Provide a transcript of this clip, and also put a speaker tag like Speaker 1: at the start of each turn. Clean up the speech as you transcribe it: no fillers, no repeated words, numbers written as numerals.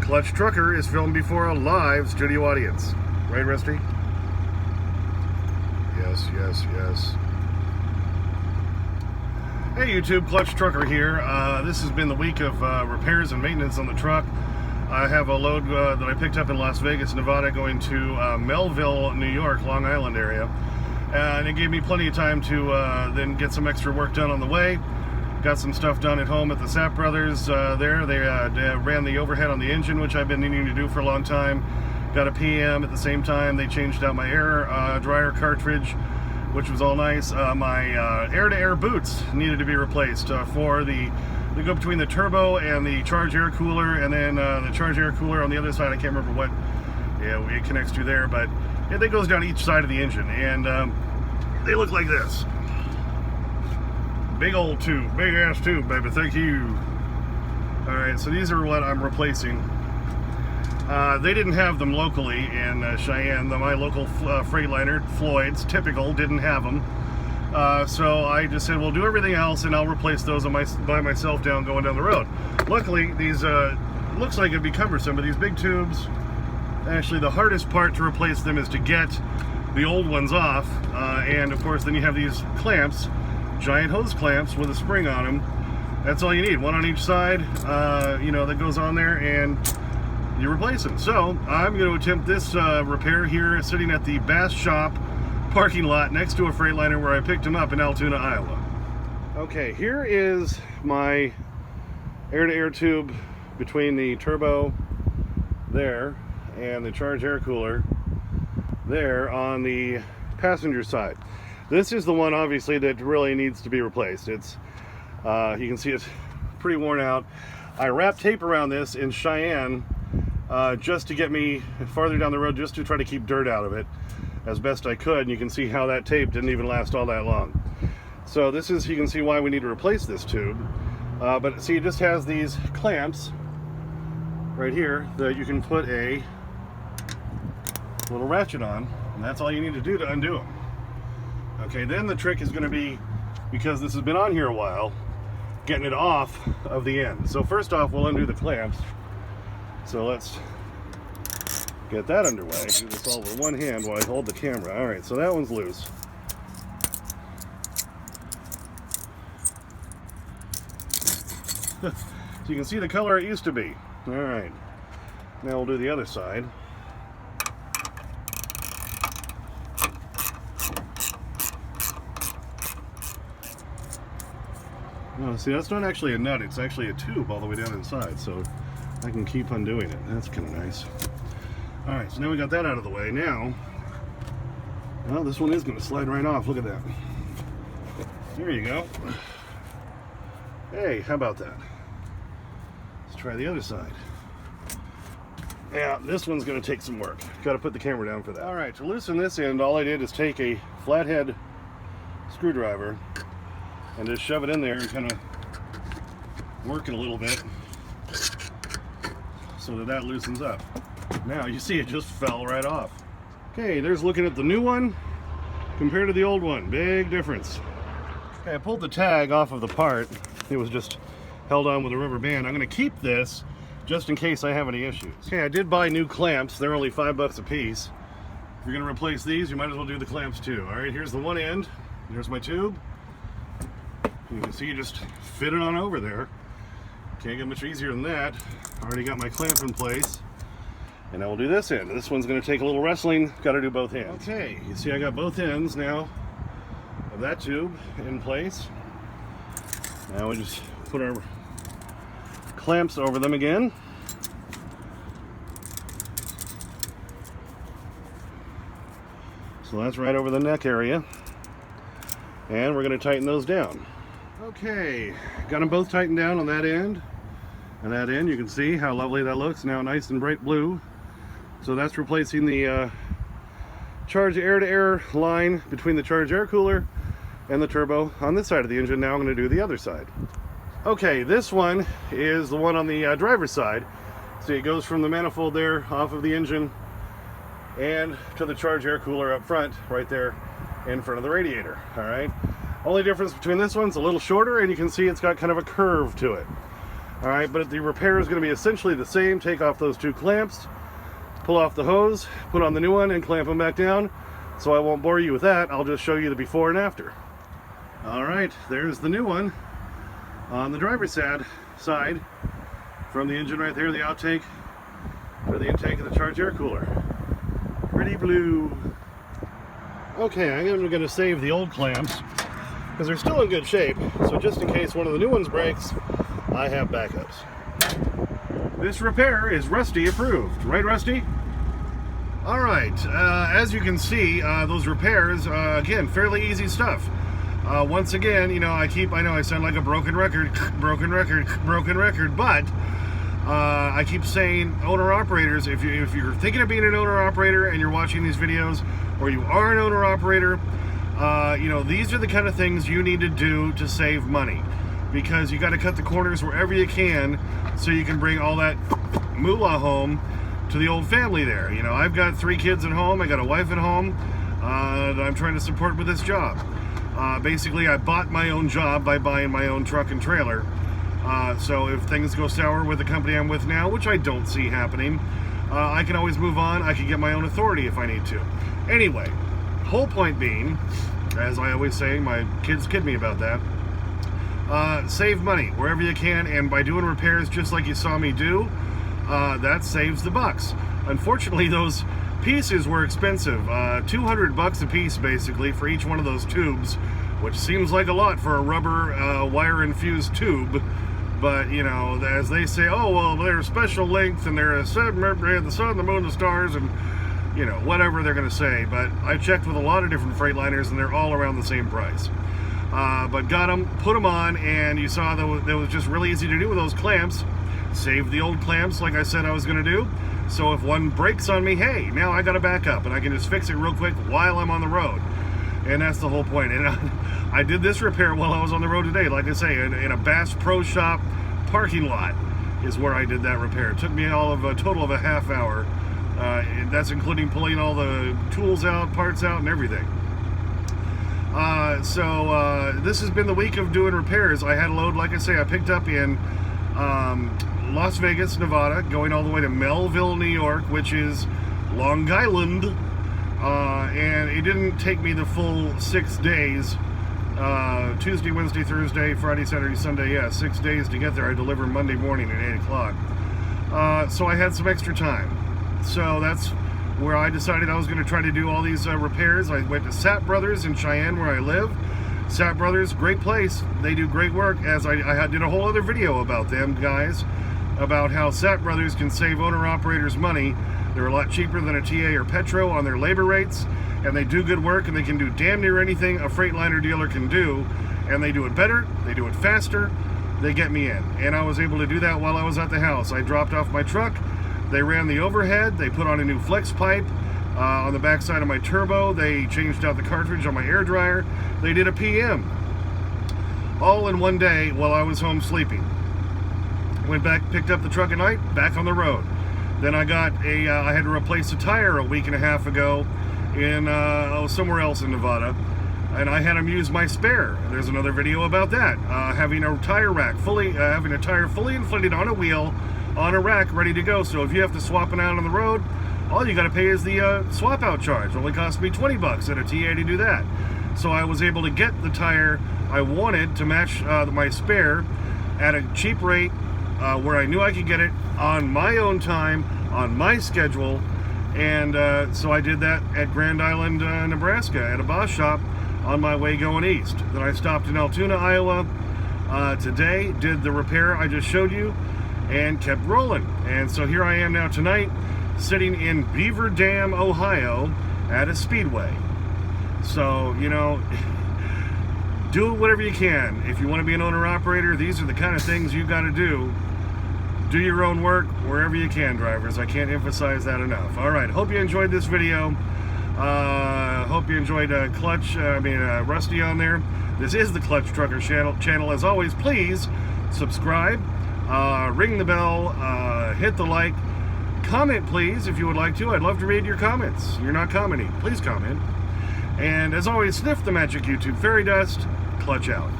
Speaker 1: Clutch Trucker is filmed before a live studio audience. Right, Rusty? Yes, yes, yes. Hey YouTube, Clutch Trucker here. This has been the week of repairs and maintenance on the truck. I have a load that I picked up in Las Vegas, Nevada, going to Melville, New York, Long Island area. And it gave me plenty of time to then get some extra work done on the way. Got some stuff done at home at the Sapp Brothers there. They ran the overhead on the engine, which I've been needing to do for a long time. Got a PM at the same time. They changed out my air dryer cartridge, which was all nice. My air-to-air boots needed to be replaced they go between the turbo and the charge air cooler, and then the charge air cooler on the other side. I can't remember what it connects to there, but it goes down each side of the engine, and they look like this. Big old tube, big ass tube, baby, thank you. Alright, so these are what I'm replacing. They didn't have them locally in Cheyenne. My local Freightliner, Floyd's, typical, didn't have them. So I just said, well, do everything else and I'll replace those by myself going down the road. Luckily, these, looks like it'd be cumbersome, but these big tubes, actually the hardest part to replace them is to get the old ones off. And of course, then you have these clamps, giant hose clamps with a spring on them. That's all you need, one on each side, that goes on there, and you replace them. So I'm going to attempt this repair here, sitting at the Bass Shop parking lot next to a Freightliner where I picked them up in Altoona, Iowa. Okay, here is my air-to-air tube between the turbo there and the charge air cooler there on the passenger side. This is the one, obviously, that really needs to be replaced. It's you can see it's pretty worn out. I wrapped tape around this in Cheyenne just to get me farther down the road, just to try to keep dirt out of it as best I could. And you can see how that tape didn't even last all that long. So this is, you can see why we need to replace this tube. But see, it just has these clamps right here that you can put a little ratchet on, and that's all you need to do to undo them. Okay, then the trick is going to be, because this has been on here a while, getting it off of the end. So first off, we'll undo the clamps. So let's get that underway. Do this all with one hand while I hold the camera. All right, so that one's loose. So you can see the color it used to be. All right, now we'll do the other side. Oh, see, that's not actually a nut, it's actually a tube all the way down inside, so I can keep undoing it. That's kind of nice. Alright, so now we got that out of the way. Now, well, this one is going to slide right off. Look at that. There you go. Hey, how about that? Let's try the other side. Yeah, this one's going to take some work. Got to put the camera down for that. Alright, to loosen this end, all I did is take a flathead screwdriver and just shove it in there and kind of work it a little bit so that loosens up. Now you see it just fell right off. Okay, there's looking at the new one compared to the old one. Big difference. Okay, I pulled the tag off of the part. It was just held on with a rubber band. I'm going to keep this just in case I have any issues. Okay, I did buy new clamps. They're only $5 a piece. If you're going to replace these, you might as well do the clamps too. All right, here's the one end. Here's my tube. You can see you just fit it on over there. Can't get much easier than that. Already got my clamp in place. And now we'll do this end. This one's going to take a little wrestling. Got to do both ends. Okay, you see I got both ends now of that tube in place. Now we just put our clamps over them again. So that's right over the neck area. And we're going to tighten those down. Okay, got them both tightened down on that end and that end. You can see how lovely that looks now, nice and bright blue. So that's replacing the charge air-to-air line between the charge air cooler and the turbo on this side of the engine. Now I'm going to do the other side. Okay, this one is the one on the driver's side. See, it goes from the manifold there off of the engine and to the charge air cooler up front right there in front of the radiator. All right, only difference between this one's a little shorter, and you can see it's got kind of a curve to it. All right, but the repair is going to be essentially the same. Take off those two clamps, pull off the hose, put on the new one, and clamp them back down. So I won't bore you with that. I'll just show you the before and after. All right, there's the new one on the driver's side from the engine right there, the outtake for the intake of the charged air cooler. Pretty blue. Okay, I'm going to save the old clamps because they're still in good shape. So just in case one of the new ones breaks, I have backups. This repair is Rusty approved. Right, Rusty? All right, as you can see, those repairs, again, fairly easy stuff. Once again, you know, I know I sound like a broken record, but I keep saying owner-operators, if you're thinking of being an owner-operator and you're watching these videos, or you are an owner-operator, you know, these are the kind of things you need to do to save money. Because you got to cut the corners wherever you can so you can bring all that moolah home to the old family there. You know, I've got 3 kids at home, I got a wife at home that I'm trying to support with this job. Basically, I bought my own job by buying my own truck and trailer. So if things go sour with the company I'm with now, which I don't see happening, I can always move on. I can get my own authority if I need to. Anyway, whole point being, as I always say, my kids kid me about that, save money wherever you can, and by doing repairs just like you saw me do, that saves the bucks. Unfortunately, those pieces were expensive, $200 a piece basically for each one of those tubes, which seems like a lot for a rubber wire infused tube, but you know, as they say, oh well, they're special length and they're the sun, the moon, the stars, and you know, whatever they're going to say. But I checked with a lot of different Freightliners and they're all around the same price. But got them, put them on, and you saw that was just really easy to do with those clamps. Save the old clamps like I said I was going to do. So if one breaks on me, hey, now I got a backup and I can just fix it real quick while I'm on the road. And that's the whole point. And I did this repair while I was on the road today, like I say, in a Bass Pro Shop parking lot is where I did that repair. It took me a total of a half hour. And that's including pulling all the tools out, parts out, and everything. So this has been the week of doing repairs. I had a load, like I say, I picked up in Las Vegas, Nevada, going all the way to Melville, New York, which is Long Island, and it didn't take me the full 6 days, Tuesday, Wednesday, Thursday, Friday, Saturday, Sunday, yeah, 6 days to get there. I delivered Monday morning at 8 o'clock, so I had some extra time. So that's where I decided I was going to try to do all these repairs. I went to Sap Brothers in Cheyenne, where I live. Sap Brothers, great place. They do great work, as I did a whole other video about them, guys, about how Sap Brothers can save owner-operators money. They're a lot cheaper than a TA or Petro on their labor rates, and they do good work, and they can do damn near anything a Freightliner dealer can do, and they do it better, they do it faster, they get me in. And I was able to do that while I was at the house. I dropped off my truck, they ran the overhead, they put on a new flex pipe on the back side of my turbo, they changed out the cartridge on my air dryer, they did a PM. All in one day while I was home sleeping. Went back, picked up the truck at night, back on the road. Then I got I had to replace a tire a week and a half ago in somewhere else in Nevada, and I had them use my spare. There's another video about that. Having a tire rack having a tire fully inflated on a wheel, on a rack, ready to go. So if you have to swap it out on the road, all you got to pay is the swap out charge. It only cost me 20 bucks at a TA to do that. So I was able to get the tire I wanted to match my spare at a cheap rate, where I knew I could get it on my own time, on my schedule, and so I did that at Grand Island, Nebraska, at a Boss shop on my way going east. Then I stopped in Altoona, Iowa today, did the repair I just showed you, and kept rolling. And so here I am now tonight, sitting in Beaver Dam, Ohio, at a speedway. So, you know, do whatever you can. If you want to be an owner-operator, these are the kind of things you got to do. Do your own work wherever you can, drivers. I can't emphasize that enough. All right, hope you enjoyed this video. Hope you enjoyed Rusty on there. This is the Clutch Trucker channel. As always, please subscribe, ring the bell, hit the like, comment please if you would like to. I'd love to read your comments. You're not commenting. Please comment. And as always, sniff the magic YouTube fairy dust. Clutch out.